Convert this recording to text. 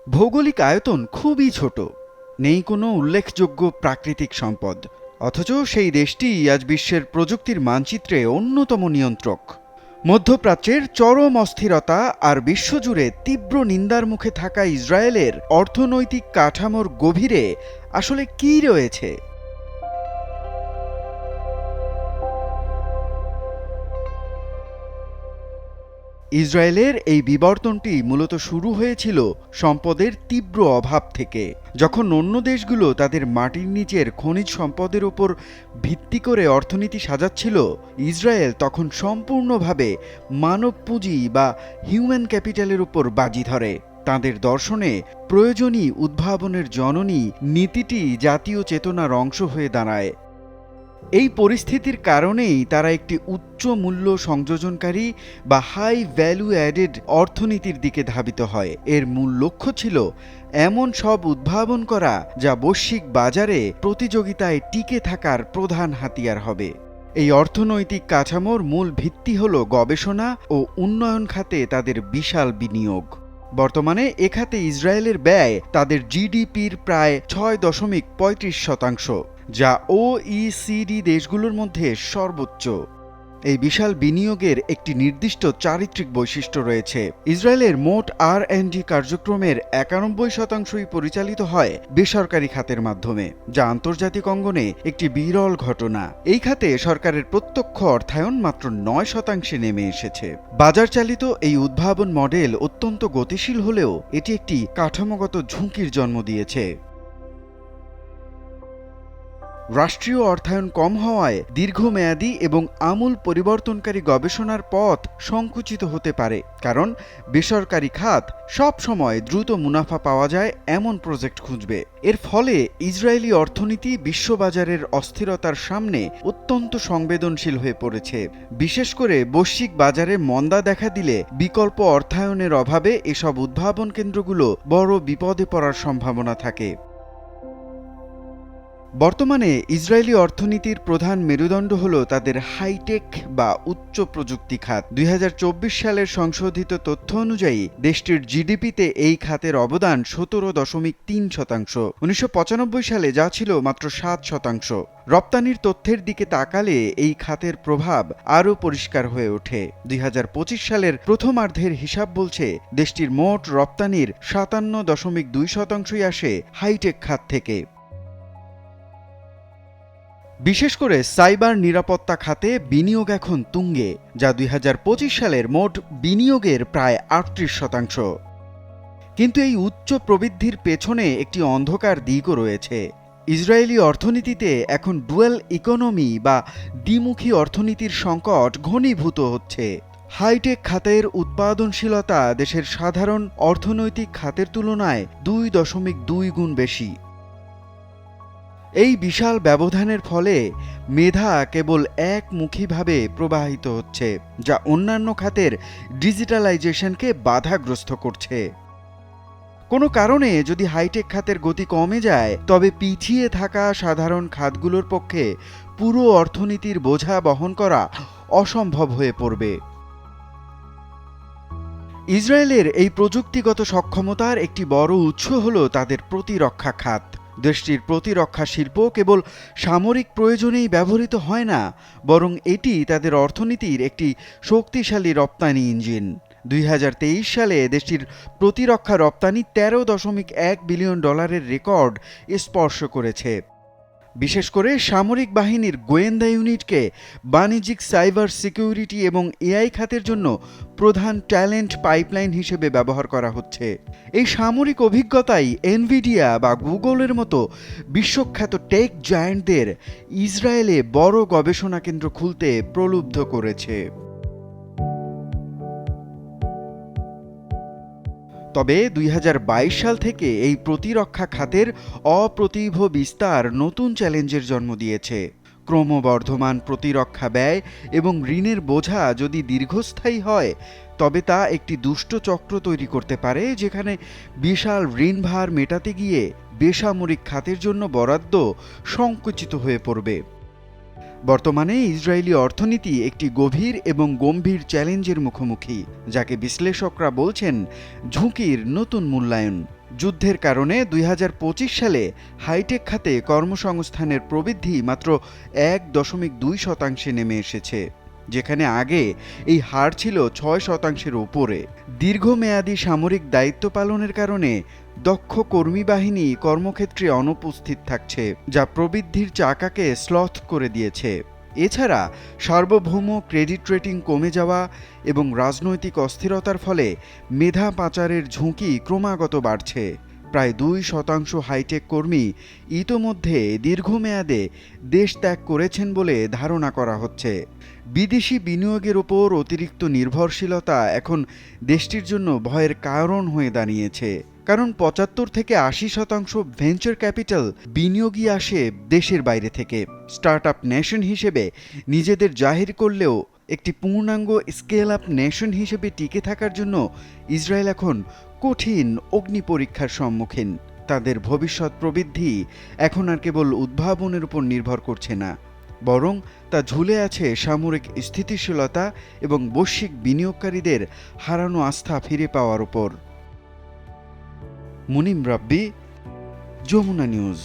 ভৌগোলিক আয়তন খুবই ছোট, নেই কোনো উল্লেখযোগ্য প্রাকৃতিক সম্পদ, অথচ সেই দেশটি আজ বিশ্বের প্রযুক্তির মানচিত্রে অন্যতম নিয়ন্ত্রক। মধ্যপ্রাচ্যের চরম অস্থিরতা আর বিশ্বজুড়ে তীব্র নিন্দার মুখে থাকা ইসরায়েলের অর্থনৈতিক কাঠামোর গভীরে আসলে কী রয়েছে? ইসরায়েলের এই বিবর্তনটি মূলত শুরু হয়েছিল সম্পদের তীব্র অভাব থেকে। যখন অন্য দেশগুলো তাদের মাটির নিচের খনিজ সম্পদের ওপর ভিত্তি করে অর্থনীতি সাজাচ্ছিল, ইসরায়েল তখন সম্পূর্ণভাবে মানব পুঁজি বা হিউম্যান ক্যাপিটালের উপর বাজি ধরে। তাঁদের দর্শনে প্রয়োজনীয় উদ্ভাবনের জননী নীতিটি জাতীয় চেতনার অংশ হয়ে দাঁড়ায়। এই পরিস্থিতির কারণেই তারা একটি উচ্চ মূল্য সংযোজনকারী বা হাই ভ্যালু অ্যাডেড অর্থনীতির দিকে ধাবিত হয়। এর মূল লক্ষ্য ছিল এমন সব উদ্ভাবন করা যা বৈশ্বিক বাজারে প্রতিযোগিতায় টিকে থাকার প্রধান হাতিয়ার হবে। এই অর্থনৈতিক কাঠামোর মূল ভিত্তি হল গবেষণা ও উন্নয়ন খাতে তাদের বিশাল বিনিয়োগ। বর্তমানে এ খাতে ইসরায়েলের ব্যয় তাদের জিডিপির প্রায় ৬.৩৫%, যা ওইসিডি দেশগুলোর মধ্যে সর্বোচ্চ। এই বিশাল বিনিয়োগের একটি নির্দিষ্ট চারিত্রিক বৈশিষ্ট্য রয়েছে। ইসরায়েলের মোট আর&ডি কার্যক্রমের ৯১%ই পরিচালিত হয় বেসরকারি খাতের মাধ্যমে, যা আন্তর্জাতিক অঙ্গনে একটি বিরল ঘটনা। এই খাতে সরকারের প্রত্যক্ষ অর্থায়ন মাত্র ৯%-এ নেমে এসেছে। বাজার চালিত এই উদ্ভাবন মডেল অত্যন্ত গতিশীল হলেও এটি একটি কাঠামোগত ঝুঁকির জন্ম দিয়েছে। রাষ্ট্রীয় অর্থায়ন কম হওয়ায় দীর্ঘমেয়াদী এবং আমূল পরিবর্তনকারী গবেষণার পথ সংকুচিত হতে পারে, কারণ বেসরকারি খাত সব সময় দ্রুত মুনাফা পাওয়া যায় এমন প্রজেক্ট খুঁজবে। এর ফলে ইসরায়েলি অর্থনীতি বিশ্ববাজারের অস্থিরতার সামনে অত্যন্ত সংবেদনশীল হয়ে পড়েছে। বিশেষ করে বৈশ্বিক বাজারে মন্দা দেখা দিলে বিকল্প অর্থায়নের অভাবে এসব উদ্ভাবন কেন্দ্রগুলো বড় বিপদে পড়ার সম্ভাবনা থাকে। বর্তমানে ইসরায়েলি অর্থনীতির প্রধান মেরুদণ্ড হল তাদের হাইটেক বা উচ্চ প্রযুক্তি খাত। ২০২৪ সালের সংশোধিত তথ্য অনুযায়ী দেশটির জিডিপিতে এই খাতের অবদান ১৭.৩%। ১৯৯৫ সালে যা ছিল মাত্র ৭%। রপ্তানির তথ্যের দিকে তাকালে এই খাতের প্রভাব আরও পরিষ্কার হয়ে ওঠে। ২০২৫ সালের প্রথমার্ধের হিসাব বলছে দেশটির মোট রপ্তানির ৫৭.২%ই আসে হাইটেক খাত থেকে। বিশেষ করে সাইবার নিরাপত্তা খাতে বিনিয়োগ এখন তুঙ্গে, যা ২০২৫ সালের মোট বিনিয়োগের প্রায় ৩৮%। কিন্তু এই উচ্চ প্রবৃদ্ধির পেছনে একটি অন্ধকার দিকও রয়েছে। ইসরায়েলি অর্থনীতিতে এখন ডুয়াল ইকোনমি বা দ্বিমুখী অর্থনীতির সংকট ঘনীভূত হচ্ছে। হাইটেক খাতের উৎপাদনশীলতা দেশের সাধারণ অর্থনৈতিক খাতের তুলনায় ২.২ গুণ বেশি। এই বিশাল ব্যবধানের ফলে মেধা কেবল একমুখীভাবে প্রবাহিত হচ্ছে, যা অন্যান্য খাতের ডিজিটালাইজেশনকে বাধাগ্রস্ত করছে। কোনো কারণে যদি হাইটেক খাতের গতি কমে যায়, তবে পিছিয়ে থাকা সাধারণ খাতগুলোর পক্ষে পুরো অর্থনীতির বোঝা বহন করা অসম্ভব হয়ে পড়বে। ইসরায়েলের এই প্রযুক্তিগত সক্ষমতার একটি বড় উৎস হল তাদের প্রতিরক্ষা খাত। দেশটির প্রতিরক্ষা শিল্প কেবল সামরিক প্রয়োজনেই ব্যবহৃত হয় না, বরং এটি তাদের অর্থনীতির একটি শক্তিশালী রপ্তানি ইঞ্জিন। ২০২৩ সালে দেশটির প্রতিরক্ষা রপ্তানি $১৩.১ বিলিয়ন রেকর্ড স্পর্শ করেছে। বিশেষ করে সামরিক বাহিনীর গোয়েন্দা ইউনিটকে বাণিজ্যিক সাইবার সিকিউরিটি এবং এআই খাতের জন্য প্রধান ট্যালেন্ট পাইপলাইন হিসেবে ব্যবহার করা হচ্ছে। এই সামরিক অভিজ্ঞতাই এনভিডিয়া বা গুগলের মতো বিশ্বখ্যাত টেক জায়ান্টদের ইসরায়েলে বড় গবেষণা কেন্দ্র খুলতে প্রলুব্ধ করেছে। তবে ২০২২ সাল থেকে এই প্রতিরক্ষা খাতের অপ্রতিভ বিস্তার নতুন চ্যালেঞ্জের জন্ম দিয়েছে। ক্রমবর্ধমান প্রতিরক্ষা ব্যয় এবং ঋণের বোঝা যদি দীর্ঘস্থায়ী হয়, তবে তা একটি দুষ্ট চক্র তৈরি করতে পারে, যেখানে বিশাল ঋণভার মেটাতে গিয়ে বেসামরিক খাতের জন্য বরাদ্দ সংকুচিত হয়ে পড়বে। বর্তমানে ইসরায়েলি অর্থনীতি একটি গভীর এবং গম্ভীর চ্যালেঞ্জের মুখোমুখি, যাকে বিশ্লেষকরা বলছেন ঝুঁকির নতুন মূল্যায়ন। যুদ্ধের কারণে ২০২৫ সালে হাইটেক খাতে কর্মসংস্থানের প্রবৃদ্ধি মাত্র ১.২% নেমে এসেছে, যেখানে আগে এই হার ছিল ৬%-এর উপরে। দীর্ঘমেয়াদী সামরিক দায়িত্ব পালনের কারণে দক্ষ কর্মী বাহিনী কর্মক্ষেত্রে অনুপস্থিত থাকছে, যা প্রবৃদ্ধির চাকাকে স্লথ করে দিয়েছে। এছাড়া সার্বভৌম ক্রেডিট রেটিং কমে যাওয়া এবং রাজনৈতিক অস্থিরতার ফলে মেধা পাচারের ঝুঁকি ক্রমাগত বাড়ছে। প্রায় ২% হাইটেক কর্মী ইতোমধ্যে দীর্ঘমেয়াদে দেশ ত্যাগ করেছেন বলে ধারণা করা হচ্ছে। বিদেশি বিনিয়োগের ওপর অতিরিক্ত নির্ভরশীলতা এখন দেশটির জন্য ভয়ের কারণ হয়ে দাঁড়িয়েছে, কারণ ৭৫ থেকে ৮০% ভেঞ্চার ক্যাপিটাল বিনিয়োগই আসে দেশের বাইরে থেকে। স্টার্টআপ নেশন হিসেবে নিজেদের জাহির করলেও একটি পূর্ণাঙ্গ স্কেল আপ নেশন হিসেবে টিকে থাকার জন্য ইসরায়েল এখন কঠিন অগ্নি পরীক্ষার সম্মুখীন। তাদের ভবিষ্যৎ প্রবৃদ্ধি এখন আর কেবল উদ্ভাবনের উপর নির্ভর করছে না, বরং তা ঝুলে আছে সামরিক স্থিতিশীলতা এবং বৈশ্বিক বিনিয়োগকারীদের হারানো আস্থা ফিরে পাওয়ার উপর। মুনিম রাব্বি, যমুনা নিউজ।